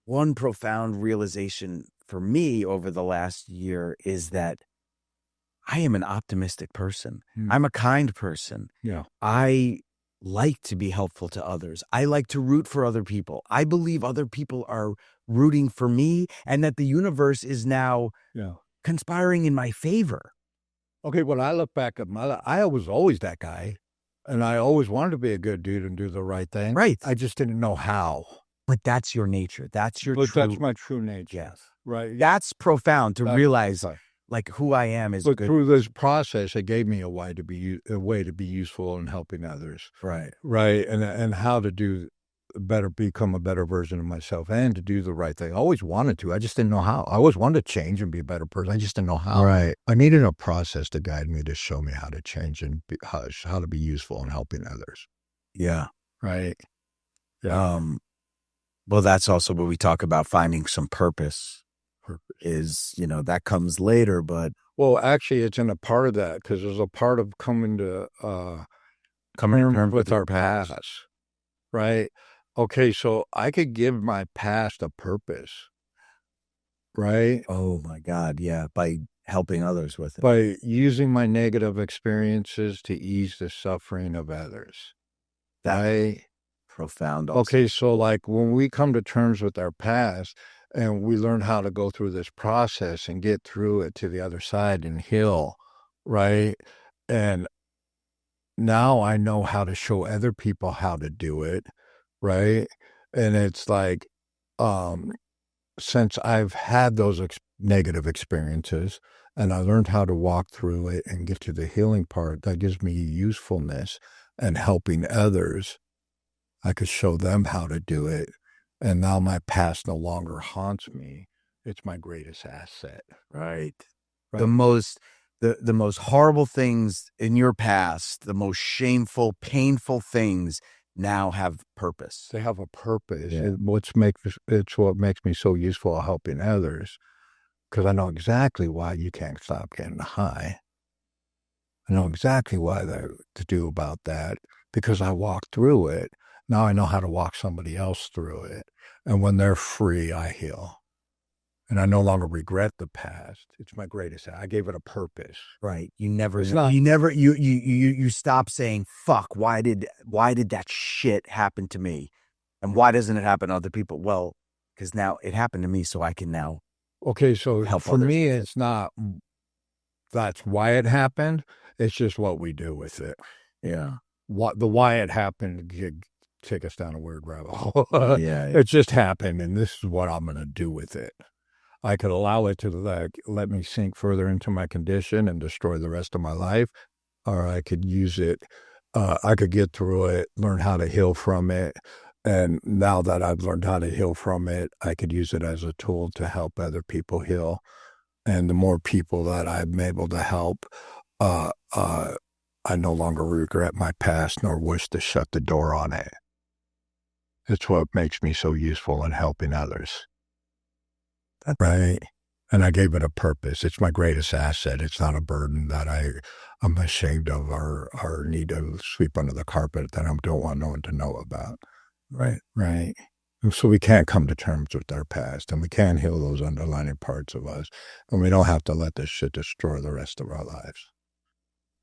One profound realization for me over the last year is that I am an optimistic person. I'm a kind person. Yeah. I like to be helpful to others. I like to root for other people. I believe other people are rooting for me and that the universe is now conspiring in my favor. Okay, when I look back at my life, I was always that guy. And I always wanted to be a good dude and do the right thing. Right. I just didn't know how. But that's your nature. That's that's my true nature. Yes. Right. That's profound to realize, like, who I am is but good. Through this process, it gave me a way to be useful in helping others. Right. Right. And how to do better, become a better version of myself and to do the right thing. I always wanted to. I just didn't know how. I always wanted to change and be a better person. I just didn't know how. Right. I needed a process to guide me, to show me how to change and how to be useful in helping others. Yeah. Right. Yeah. Well, that's also what we talk about, finding some purpose. Is, that comes later, but. Well, actually, it's in a part of that, because there's a part of coming to terms with our past, right? Okay, so I could give my past a purpose, right? Oh, my God, yeah, by helping others with it. By using my negative experiences to ease the suffering of others. That's profound also. Okay, so like when we come to terms with our past and we learn how to go through this process and get through it to the other side and heal, right? And now I know how to show other people how to do it, right? And it's like, since I've had those negative experiences and I learned how to walk through it and get to the healing part, that gives me usefulness and helping others. I could show them how to do it. And now my past no longer haunts me. It's my greatest asset. Right. The most horrible things in your past, the most shameful, painful things now have purpose. They have a purpose. Yeah. It's what makes me so useful at helping others, because I know exactly why you can't stop getting high. I know exactly what to do about that, because I walked through it. Now I know how to walk somebody else through it. And when they're free, I heal. And I no longer regret the past. It's my greatest. I gave it a purpose. Right. You stop saying, fuck, why did that shit happen to me? And why doesn't it happen to other people? Well, because now it happened to me, so I can now Okay, so help for others. me, it's not that's why it happened. It's just what we do with it. Yeah. The why it happened could take us down a weird rabbit hole. Yeah. It just happened, and this is what I'm going to do with it. I could allow it to let me sink further into my condition and destroy the rest of my life, or I could use it. I could get through it, learn how to heal from it. And now that I've learned how to heal from it, I could use it as a tool to help other people heal. And the more people that I'm able to help, I no longer regret my past nor wish to shut the door on it. It's what makes me so useful in helping others. Right? And I gave it a purpose. It's my greatest asset. It's not a burden that I'm ashamed of or need to sweep under the carpet that I don't want no one to know about. Right. Right. So we can't come to terms with our past, and we can't heal those underlying parts of us, and we don't have to let this shit destroy the rest of our lives.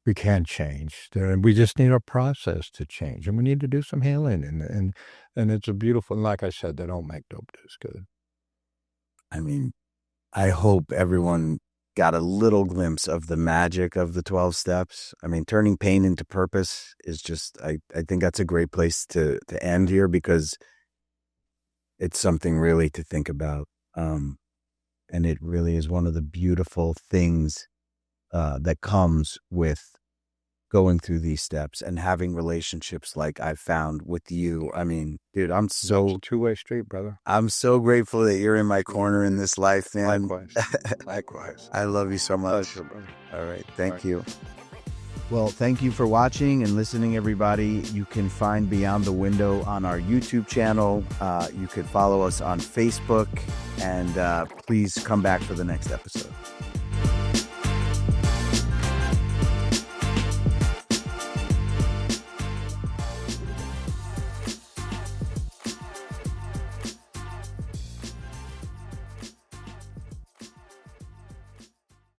We can change. We just need a process to change, and we need to do some healing, and it's a beautiful, like I said, they don't make dope just good. I mean, I hope everyone got a little glimpse of the magic of the 12 steps. I mean, turning pain into purpose is just, I think that's a great place to end here, because it's something really to think about. And it really is one of the beautiful things that comes with going through these steps and having relationships like I've found with you. I mean, dude, It's a two-way street, brother. I'm so grateful that you're in my corner in this life, man. Likewise. I love you so much. Pleasure, brother. All right. Thank you. Well, thank you for watching and listening, everybody. You can find Beyond the Window on our YouTube channel. You could follow us on Facebook, and please come back for the next episode.